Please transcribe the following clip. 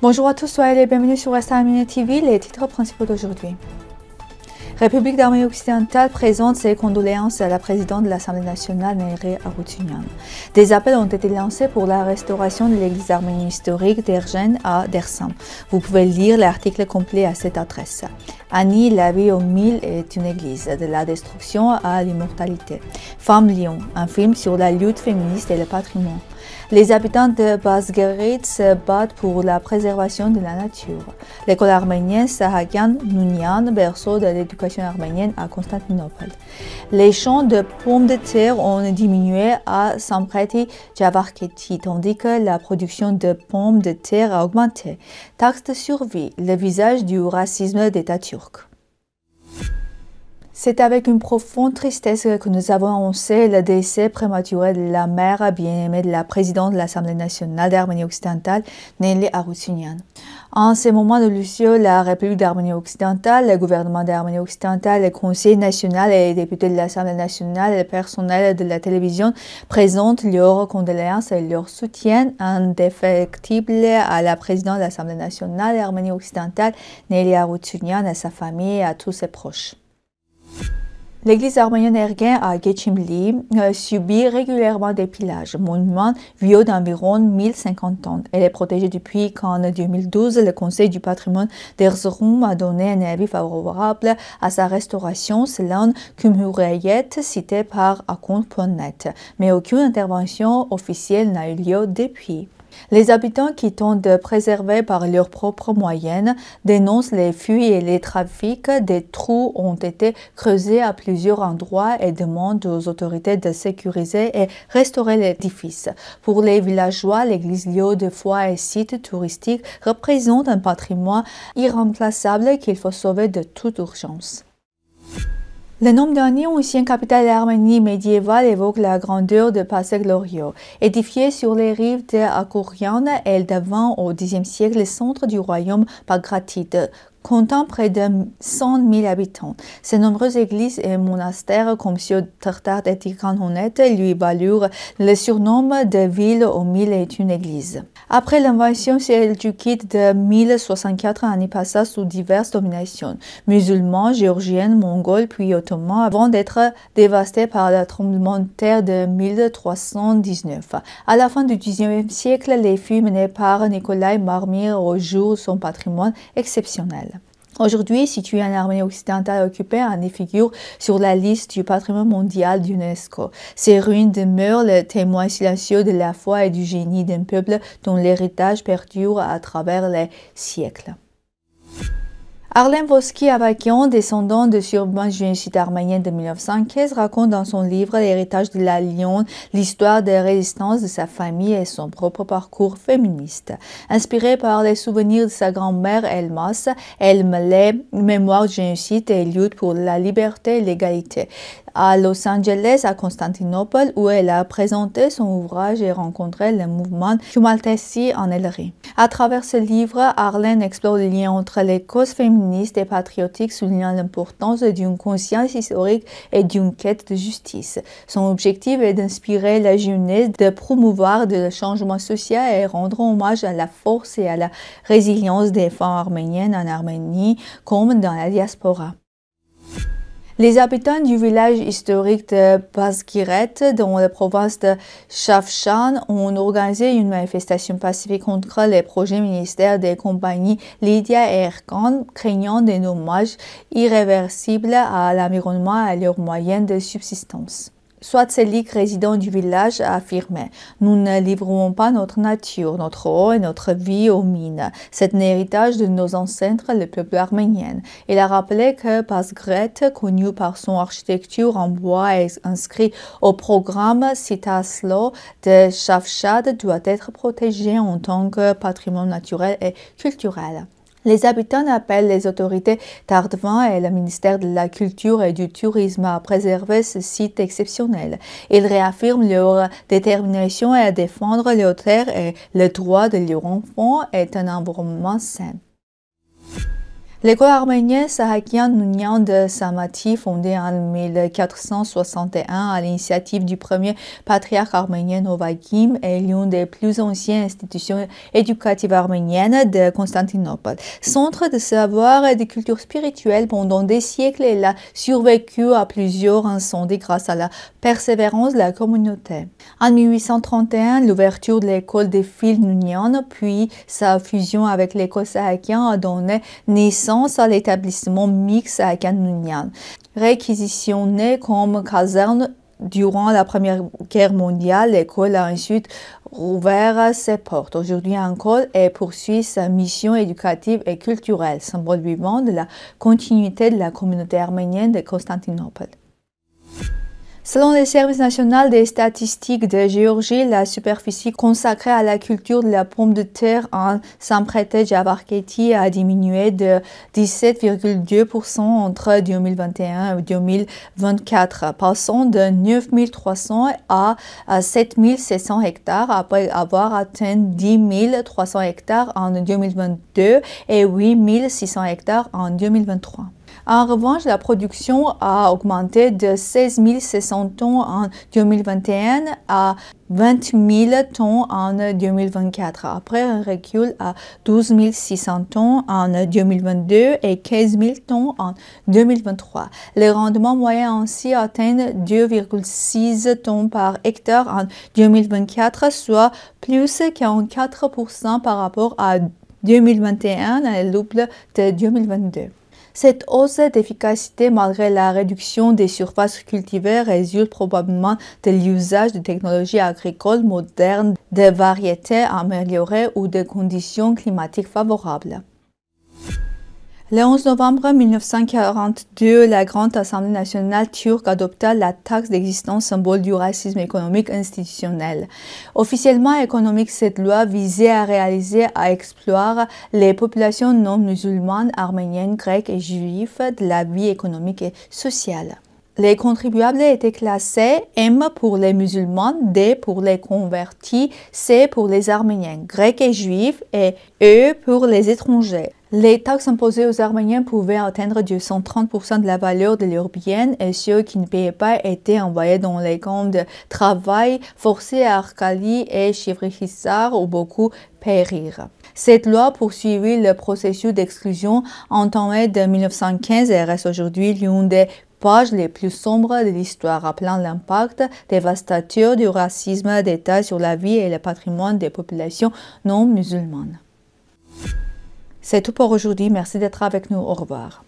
Bonjour à tous, soyez les bienvenus sur West Armenia TV, les titres principaux d'aujourd'hui. République d'Arménie occidentale présente ses condoléances à la présidente de l'Assemblée nationale, Nelly Arutunian. Des appels ont été lancés pour la restauration de l'église arménienne historique d'Ergen à Dersim. Vous pouvez lire l'article complet à cette adresse. Annie, la vie au mille est une église, de la destruction à l'immortalité. Femme Lion, un film sur la lutte féministe et le patrimoine. Les habitants de Basguerit se battent pour la préservation de la nature. L'école arménienne Sahakian Nounian, berceau de l'éducation arménienne à Constantinople. Les champs de pommes de terre ont diminué à Sampreti Javarketi, tandis que la production de pommes de terre a augmenté. Taxe de survie, le visage du racisme d'État turc. C'est avec une profonde tristesse que nous avons annoncé le décès prématuré de la mère bien-aimée de la présidente de l'Assemblée nationale d'Arménie occidentale, Nelly Arutunian. En ces moments de lucidité, la République d'Arménie occidentale, le gouvernement d'Arménie occidentale, le Conseil national et les députés de l'Assemblée nationale et le personnel de la télévision présentent leurs condoléances et leur soutien indéfectible à la présidente de l'Assemblée nationale d'Arménie occidentale, Nelly Arutunian, à sa famille et à tous ses proches. L'église arménienne Ergen à Geçimli subit régulièrement des pillages. Monument vieux d'environ 1050 ans. Elle est protégée depuis qu'en 2012, le Conseil du patrimoine d'Erzurum a donné un avis favorable à sa restauration selon Cumhuriyet cité par Akon.net. Mais aucune intervention officielle n'a eu lieu depuis. Les habitants qui tentent de préserver par leurs propres moyens dénoncent les fuites et les trafics. Des trous ont été creusés à plusieurs endroits et demandent aux autorités de sécuriser et restaurer l'édifice. Pour les villageois, l'église, lieu de foi et site touristique, représente un patrimoine irremplaçable qu'il faut sauver de toute urgence. Le nom d'Ani, ancienne capitale d'Arménie médiévale, évoque la grandeur de passé glorieux. Édifiée sur les rives de Akourian, elle devint au Xe siècle le centre du royaume bagratide, comptant près de 100 000 habitants. Ses nombreuses églises et monastères, comme ceux Tartar et Tigranonet, lui valurent le surnom de ville aux mille est une église. Après l'invasion seldjoukide de 1064, Ani passa sous diverses dominations, musulmans, géorgiennes, mongols, puis ottomans, avant d'être dévasté par le tremblement de terre de 1319. À la fin du XIXe siècle, les fûts menés par Nikolai marmirent au jour son patrimoine exceptionnel. Aujourd'hui, situé en Arménie occidentale occupée, Ani figure sur la liste du patrimoine mondial d'UNESCO. Ces ruines demeurent le témoin silencieux de la foi et du génie d'un peuple dont l'héritage perdure à travers les siècles. Arlen Voski-Avakian, descendant de survivants du génocide arménien de 1915, raconte dans son livre L'héritage de la Lyon l'histoire de résistance de sa famille et son propre parcours féministe. Inspirée par les souvenirs de sa grand-mère Elmas, elle mêlait mémoire du génocide et lutte pour la liberté et l'égalité. À Los Angeles, à Constantinople, où elle a présenté son ouvrage et rencontré le mouvement Kumaltesi en Ellery. À travers ce livre, Arlen explore le lien entre les causes féministes et patriotiques, soulignant l'importance d'une conscience historique et d'une quête de justice. Son objectif est d'inspirer la jeunesse, de promouvoir le changement social et rendre hommage à la force et à la résilience des femmes arméniennes en Arménie comme dans la diaspora. Les habitants du village historique de Basguiret, dans la province de Chafchan, ont organisé une manifestation pacifique contre les projets ministériels des compagnies Lydia et Erkan, craignant des dommages irréversibles à l'environnement et à leurs moyens de subsistance. Soitselic, résident du village, a affirmé « Nous ne livrons pas notre nature, notre eau et notre vie aux mines. C'est un héritage de nos ancêtres, le peuple arménien. » Il a rappelé que Basguiret, connu par son architecture en bois et inscrit au programme Citaslo de Chafchad, doit être protégé en tant que patrimoine naturel et culturel. Les habitants appellent les autorités d'Ardevin et le ministère de la Culture et du Tourisme à préserver ce site exceptionnel. Ils réaffirment leur détermination à défendre leurs terres et le droit de leurs enfants et un environnement sain. L'école arménienne Sahakian Nounian de Samati, fondée en 1461 à l'initiative du premier patriarche arménien Novakim, est l'une des plus anciennes institutions éducatives arméniennes de Constantinople. Centre de savoir et de culture spirituelle pendant des siècles, elle a survécu à plusieurs incendies grâce à la persévérance de la communauté. En 1831, l'ouverture de l'école des filles Nounian, puis sa fusion avec l'école Sahakian a donné naissance à l'établissement mixte Sahakian Nounian. Réquisitionné comme caserne durant la Première Guerre mondiale, l'école a ensuite rouvert ses portes. Aujourd'hui encore, elle poursuit sa mission éducative et culturelle, symbole vivant de la continuité de la communauté arménienne de Constantinople. Selon le Service national des statistiques de Géorgie, la superficie consacrée à la culture de la pomme de terre en Samprete-Javarketi a diminué de 17,2% entre 2021 et 2024, passant de 9 300 à 7 700 hectares après avoir atteint 10 300 hectares en 2022 et 8 600 hectares en 2023. En revanche, la production a augmenté de 16 700 tonnes en 2021 à 20 000 tonnes en 2024, après un recul à 12 600 tonnes en 2022 et 15 000 tonnes en 2023. Le rendement moyen ainsi atteint 2,6 tonnes par hectare en 2024, soit plus 44% par rapport à 2021 et le double de 2022. Cette hausse d'efficacité, malgré la réduction des surfaces cultivées, résulte probablement de l'usage de technologies agricoles modernes, de variétés améliorées ou de conditions climatiques favorables. Le 11 novembre 1942, la Grande Assemblée nationale turque adopta la taxe d'existence, symbole du racisme économique institutionnel. Officiellement économique, cette loi visait à réaliser à explorer les populations non musulmanes, arméniennes, grecques et juives de la vie économique et sociale. Les contribuables étaient classés M pour les musulmans, D pour les convertis, C pour les arméniens, grecs et juifs et E pour les étrangers. Les taxes imposées aux Arméniens pouvaient atteindre 230% de la valeur de leurs biens et ceux qui ne payaient pas étaient envoyés dans les camps de travail forcés à Arkali et Chivri-Hissar où beaucoup périrent. Cette loi poursuivit le processus d'exclusion entamé de 1915 et reste aujourd'hui l'une des pages les plus sombres de l'histoire, rappelant l'impact dévastateur du racisme d'État sur la vie et le patrimoine des populations non musulmanes. C'est tout pour aujourd'hui. Merci d'être avec nous. Au revoir.